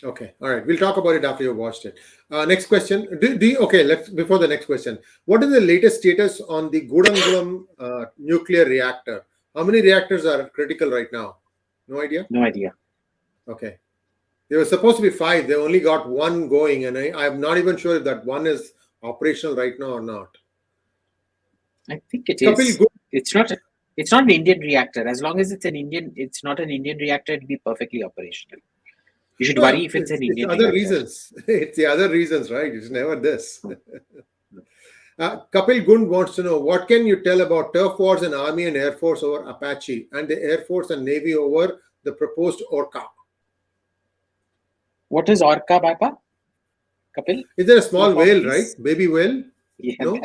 Okay, all right. We'll talk about it after you've watched it. Next question. Before the next question, what is the latest status on the 𝙤𝙧𝙤𝙪𝙥𝙤 nuclear reactor? How many reactors are critical right now? No idea? No idea. Okay. There were supposed to be 5. They only got 1 going, and I'm not even sure if that 1 is operational right now or not. I think it is. It's not an Indian reactor. As long as it's not an Indian reactor, it'll be perfectly operational. You should worry if it's an Indian reactor. It's the other reasons, right? It's never this. Kapil Gund wants to know, what can you tell about turf wars in Army and Air Force over Apache and the Air Force and Navy over the proposed ORCA? What is ORCA, Bapa? Kapil? Is there a small whale, right? Baby whale? Yeah, no?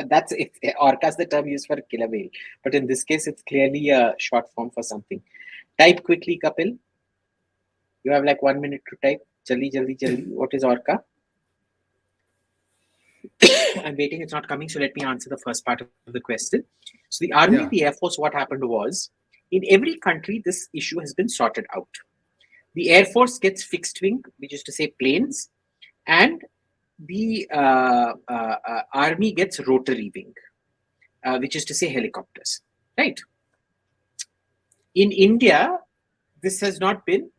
ORCA is the term used for killer whale. But in this case, it's clearly a short form for something. Type quickly, Kapil. You have like 1 minute to type. Jaldi. What is ORCA? I'm waiting. It's not coming. So let me answer the first part of the question. So the Army and the Air Force, what happened was, in every country, this issue has been sorted out. The Air Force gets fixed wing, which is to say planes, and the Army gets rotary wing, which is to say helicopters, right? In India, this has not been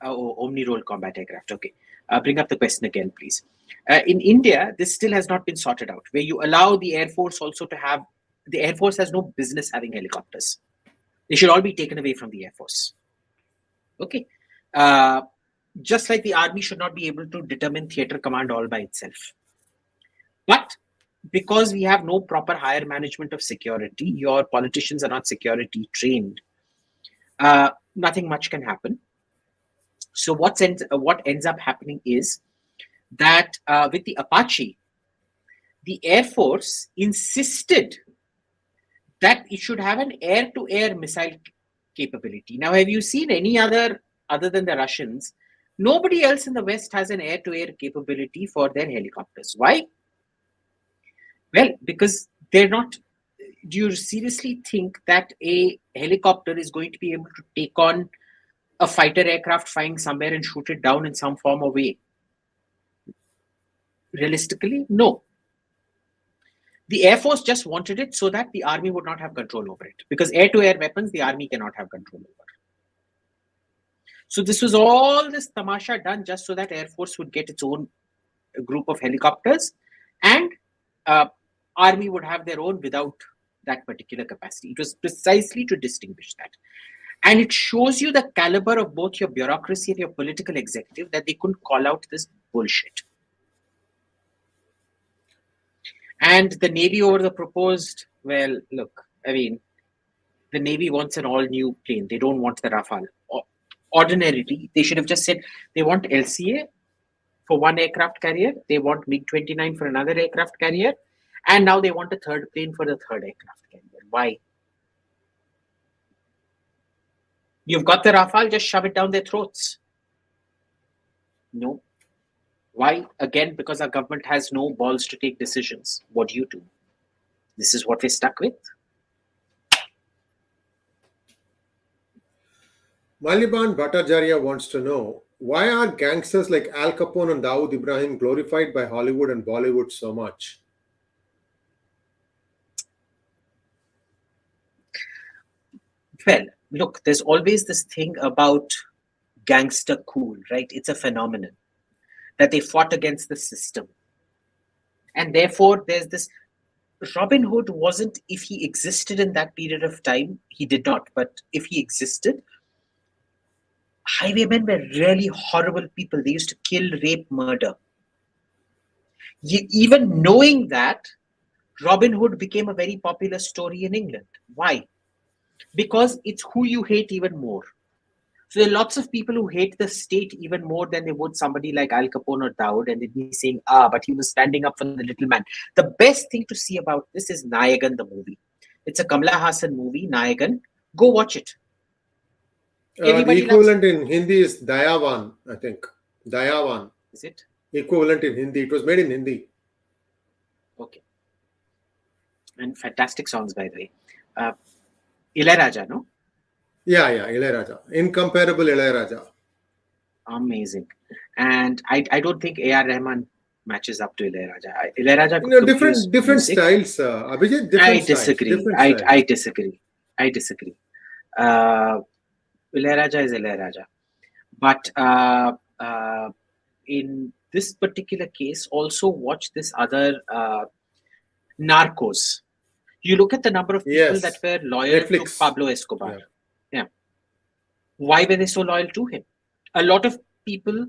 omni-role combat aircraft. Okay, bring up the question again, please. In India, this still has not been sorted out, where you allow the Air Force also to have, the Air Force has no business having helicopters. They should all be taken away from the Air Force. Okay. Just like the Army should not be able to determine theatre command all by itself. But because we have no proper higher management of security, your politicians are not security trained, nothing much can happen. So what ends up happening is that with the Apache, the Air Force insisted that it should have an air-to-air missile capability. Now, have you seen any other than the Russians? Nobody else in the West has an air-to-air capability for their helicopters. Why? Well, because they're not. Do you seriously think that a helicopter is going to be able to take on a fighter aircraft flying somewhere and shoot it down in some form or way? Realistically, no. The Air Force just wanted it so that the Army would not have control over it. Because air-to-air weapons, the Army cannot have control over. So this was all this tamasha done just so that Air Force would get its own group of helicopters, and Army would have their own without that particular capacity. It was precisely to distinguish that. And it shows you the caliber of both your bureaucracy and your political executive that they couldn't call out this bullshit. And the Navy over the proposed, well, look, I mean, the Navy wants an all-new plane. They don't want the Rafale. Ordinarily, they should have just said they want LCA for one aircraft carrier, they want MiG-29 for another aircraft carrier, and now they want a third plane for the third aircraft carrier. Why? You've got the Rafale, just shove it down their throats. No. Why? Again, because our government has no balls to take decisions. What do? This is what we're stuck with. Maliban Bhattacharya wants to know, why are gangsters like Al Capone and Dao Ibrahim glorified by Hollywood and Bollywood so much? Well, look, there's always this thing about gangster cool, right? It's a phenomenon that they fought against the system. And therefore, there's this. Robin Hood wasn't, if he existed in that period of time, he did not, but if he existed, highwaymen were really horrible people. They used to kill, rape, murder. Even knowing that, Robin Hood became a very popular story in England. Why? Because it's who you hate even more. So there are lots of people who hate the state even more than they would somebody like Al Capone or Dawood, and they'd be saying, but he was standing up for the little man. The best thing to see about this is Nayagan, the movie. It's a Kamala Hassan movie, Nayagan. Go watch it. The equivalent in Hindi is Dayavan, I think. Dayavan. Is it? Equivalent in Hindi. It was made in Hindi. Okay. And fantastic songs, by the way. Ilayaraja, no? Yeah, Ilayaraja. Incomparable Ilayaraja. Amazing. And I don't think A.R. Rahman matches up to Ilayaraja. Ilayaraja different styles, Abhijit. I disagree. I disagree. Ilayaraja is Ilayaraja. But in this particular case, also watch this other Narcos. You look at the number of people that were loyal to Pablo Escobar. Yeah. Why were they so loyal to him? A lot of people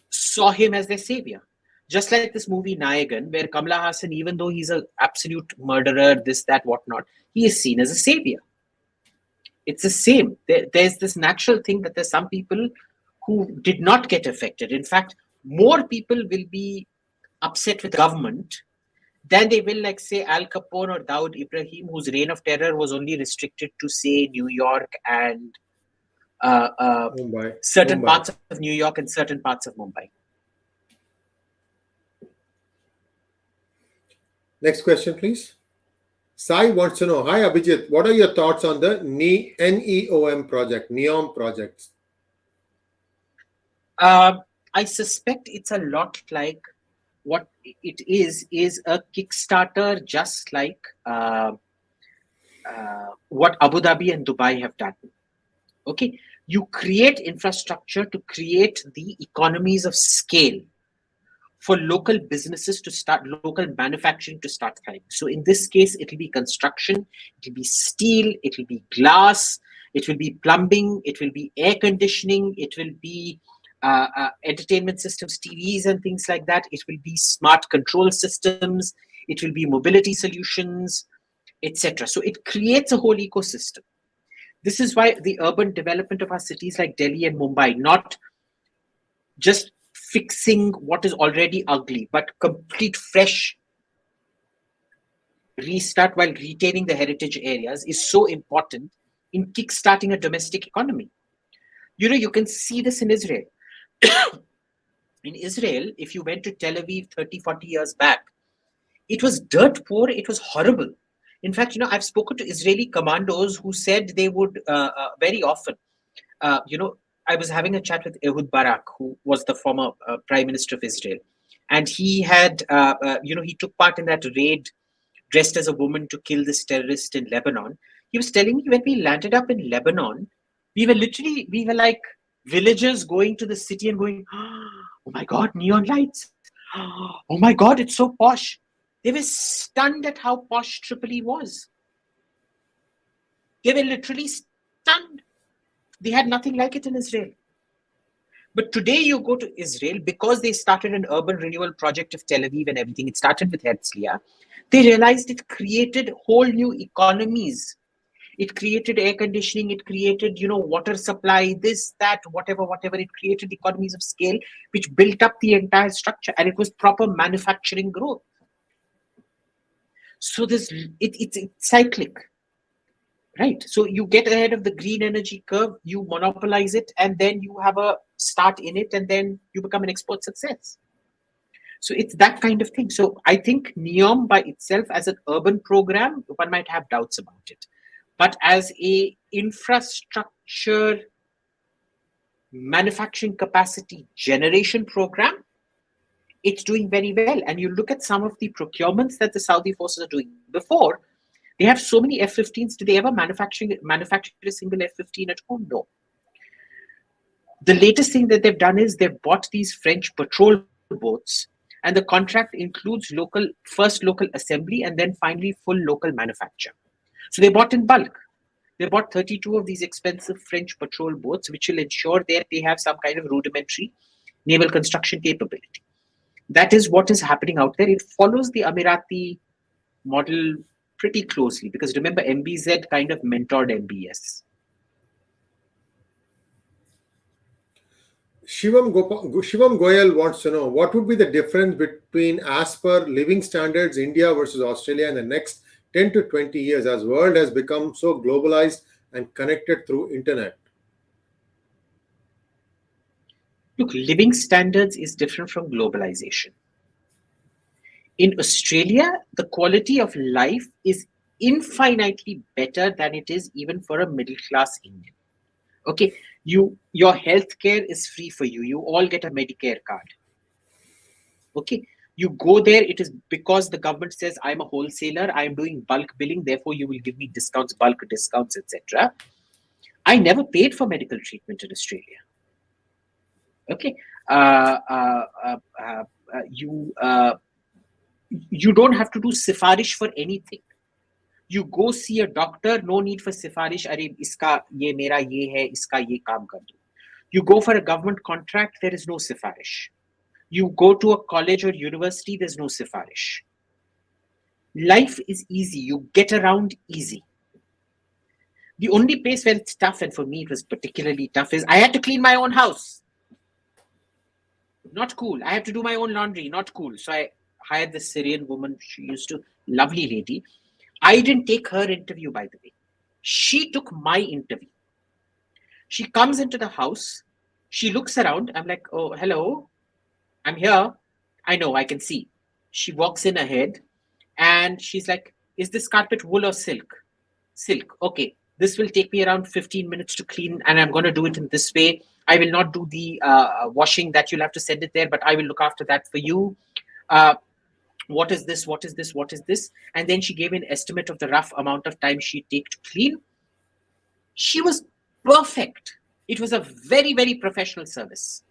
saw him as their savior. Just like this movie Nayagan, where Kamala Hassan, even though he's an absolute murderer, this, that, whatnot, he is seen as a savior. It's the same. There's this natural thing that there's some people who did not get affected. In fact, more people will be upset with government than they will, like, say, Al Capone or Dawood Ibrahim, whose reign of terror was only restricted to, say, New York and certain parts of New York and certain parts of Mumbai. Next question, please. Sai wants to know, hi Abhijit, what are your thoughts on the NEOM project, NEOM projects? I suspect it's a lot like what it is a Kickstarter, just like what Abu Dhabi and Dubai have done. Okay, you create infrastructure to create the economies of scale for local businesses to start, local manufacturing to start thriving. So in this case, it will be construction, it will be steel, it will be glass, it will be plumbing, it will be air conditioning, it will be entertainment systems, TVs and things like that. It will be smart control systems, it will be mobility solutions, etc. So it creates a whole ecosystem. This is why the urban development of our cities like Delhi and Mumbai, not just fixing what is already ugly, but complete fresh restart while retaining the heritage areas, is so important in kickstarting a domestic economy. You know, you can see this in Israel. In Israel, if you went to Tel Aviv 30, 40 years back, it was dirt poor, it was horrible. In fact, you know, I've spoken to Israeli commandos who said they would very often, I was having a chat with Ehud Barak, who was the former Prime Minister of Israel. And he had, he took part in that raid dressed as a woman to kill this terrorist in Lebanon. He was telling me when we landed up in Lebanon, we were like villagers going to the city and going, oh my God, neon lights. Oh my God, it's so posh. They were stunned at how posh Tripoli was. They were literally stunned. They had nothing like it in Israel. But today you go to Israel, because they started an urban renewal project of Tel Aviv and everything, it started with Herzliya, they realized it created whole new economies. It created air conditioning, it created, water supply, this, that, whatever. It created economies of scale, which built up the entire structure, and it was proper manufacturing growth. So it's cyclic. Right. So you get ahead of the green energy curve, you monopolize it, and then you have a start in it, and then you become an export success. So it's that kind of thing. So I think NEOM by itself as an urban program, one might have doubts about it. But as a infrastructure manufacturing capacity generation program, it's doing very well. And you look at some of the procurements that the Saudi forces are doing. Before, they have so many F-15s. Did they ever manufacture a single F-15 at home? No. The latest thing that they've done is they've bought these French patrol boats, and the contract includes first local assembly and then finally full local manufacture. So they bought in bulk. They bought 32 of these expensive French patrol boats, which will ensure that they have some kind of rudimentary naval construction capability. That is what is happening out there. It follows the Emirati model pretty closely, because remember, MBZ kind of mentored MBS. Shivam Goyal wants to know, what would be the difference between, as per living standards, India versus Australia in the next 10 to 20 years, as world has become so globalized and connected through internet? Look, living standards is different from globalization. In Australia, the quality of life is infinitely better than it is even for a middle-class Indian. Okay, your healthcare is free for you. You all get a Medicare card. Okay, you go there, it is because the government says, I'm a wholesaler, I'm doing bulk billing, therefore you will give me discounts, bulk discounts, etc. I never paid for medical treatment in Australia. Okay, you don't have to do sifarish for anything. You go see a doctor, no need for sifarish. Arey, iska ye mera ye hai, iska ye kaam kar do. You go for a government contract, there is no sifarish. You go to a college or university, there's no sifarish. Life is easy. You get around easy. The only place where it's tough, and for me it was particularly tough, is I had to clean my own house. Not cool. I have to do my own laundry. Not cool. So I hired this Syrian woman. She used to, lovely lady. I didn't take her interview, by the way. She took my interview. She comes into the house. She looks around. I'm like, oh, hello. I'm here. I know, I can see. She walks in ahead and she's like, is this carpet wool or silk? Silk. Okay. This will take me around 15 minutes to clean, and I'm going to do it in this way. I will not do the washing that you'll have to send it there, but I will look after that for you. What is this? What is this? What is this? And then she gave an estimate of the rough amount of time she'd take to clean. She was perfect. It was a very, very professional service.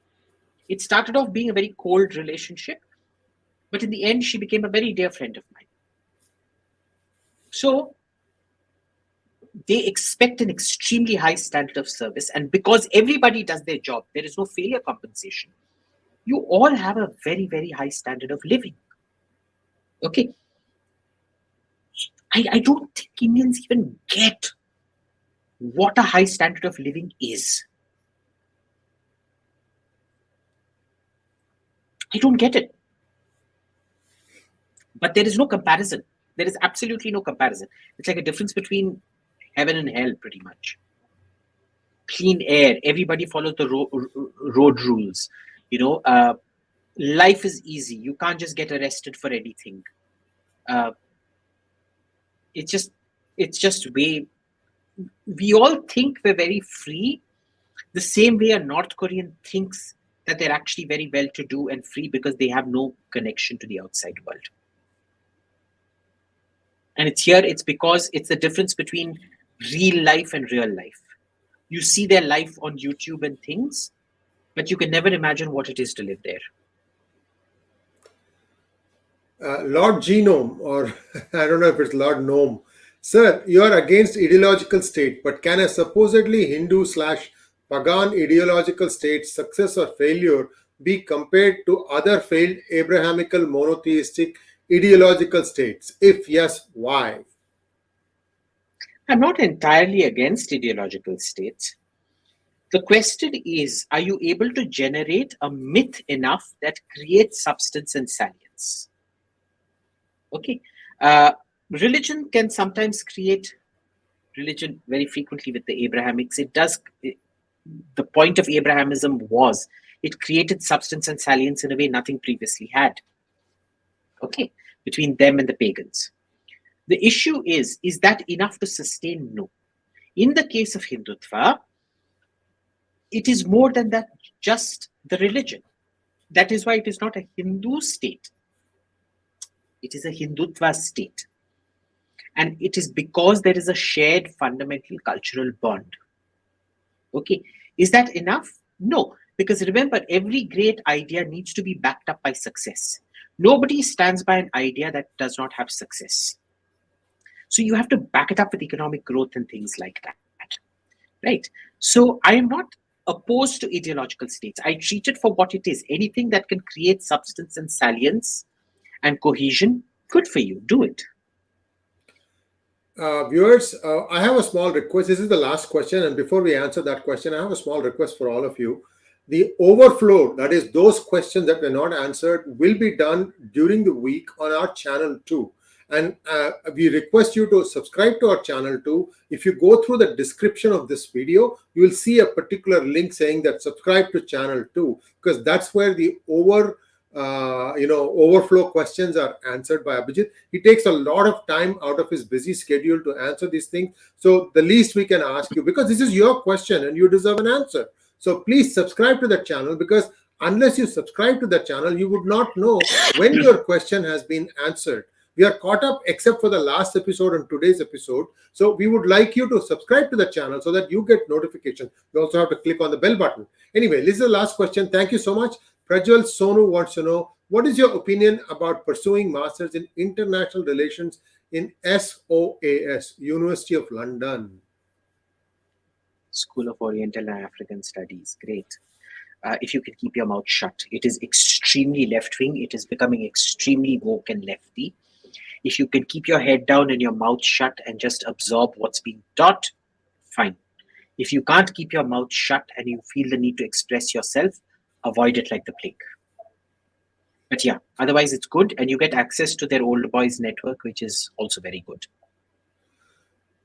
It started off being a very cold relationship, but in the end, she became a very dear friend of mine. So they expect an extremely high standard of service, and because everybody does their job, there is no failure compensation. You all have a very, very high standard of living. Okay. I don't think Indians even get what a high standard of living is. I don't get it. But there is no comparison. There is absolutely no comparison. It's like a difference between heaven and hell, pretty much. Clean air. Everybody follows the road rules. Life is easy. You can't just get arrested for anything. It's just way. We all think we're very free, the same way a North Korean thinks that they're actually very well-to-do and free because they have no connection to the outside world. And it's because it's the difference between real life and real life. You see their life on YouTube and things, but you can never imagine what it is to live there. Lord Genome, or I don't know if it's Lord Gnome. Sir, you are against ideological state, but can a supposedly Hindu/Pagan ideological state's success or failure be compared to other failed Abrahamical monotheistic ideological states? If yes, why? I'm not entirely against ideological states. The question is, are you able to generate a myth enough that creates substance and salience? Okay. Religion can sometimes create religion very frequently with the Abrahamics. The point of Abrahamism was it created substance and salience in a way nothing previously had. Okay. Between them and the pagans. The issue is that enough to sustain? No. In the case of Hindutva, it is more than that, just the religion. That is why it is not a Hindu state. It is a Hindutva state. And it is because there is a shared fundamental cultural bond. Okay. Is that enough? No. Because remember, every great idea needs to be backed up by success. Nobody stands by an idea that does not have success. So you have to back it up with economic growth and things like that. Right? So I am not opposed to ideological states. I treat it for what it is. Anything that can create substance and salience and cohesion, good for you. Do it. Viewers, I have a small request. This is the last question. And before we answer that question, I have a small request for all of you. The overflow, that is those questions that were not answered, will be done during the week on our channel too. And we request you to subscribe to our channel too. If you go through the description of this video, you will see a particular link saying that subscribe to channel 2, because that's where the overflow questions are answered by Abhijit. He takes a lot of time out of his busy schedule to answer these things. So the least we can ask you, because this is your question and you deserve an answer. So please subscribe to that channel, because unless you subscribe to that channel, you would not know when your question has been answered. We are caught up except for the last episode and today's episode. So we would like you to subscribe to the channel so that you get notification. You also have to click on the bell button. Anyway, this is the last question. Thank you so much. Prajwal Sonu wants to know, what is your opinion about pursuing Masters in International Relations in SOAS, University of London? School of Oriental and African Studies. Great. If you can keep your mouth shut. It is extremely left-wing. It is becoming extremely woke and lefty. If you can keep your head down and your mouth shut and just absorb what's being taught, fine. If you can't keep your mouth shut and you feel the need to express yourself, avoid it like the plague. But yeah, otherwise it's good, and you get access to their old boys network, which is also very good.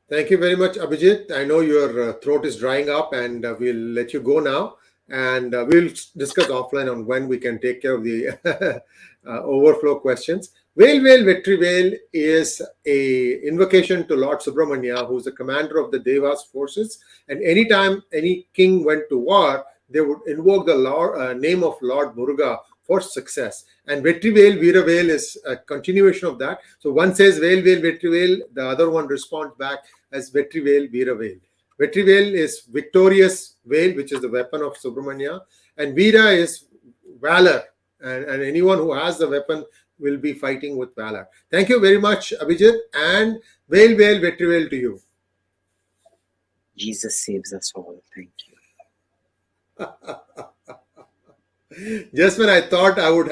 Thank you very much, Abhijit. I know your throat is drying up, and we'll let you go now. And we'll discuss offline on when we can take care of the overflow questions. 𝗚𝗚𝙜𝙬 is a invocation to Lord Subramanya, who's the commander of the Devas forces. And anytime any king went to war, they would invoke the name of Lord Muruga for success. And 𝗚𝗚𝙬 �វីرவேல் is a continuation of that. So one says 𝗚𝗚𝙬 𝗚𝗚𝙬, the other one responds back as 𝗚𝗚𝙬 �វីرவேல். 𝗚𝗚𝙬 is victorious veil, which is the weapon of Subramanya. And Veera is valor. And anyone who has the weapon will be fighting with valor. Thank you very much, Abhijit. And 𝗚𝗚𝙬 𝗚𝗚𝙬 to you. Jesus saves us all. Thank you. Just when I thought I would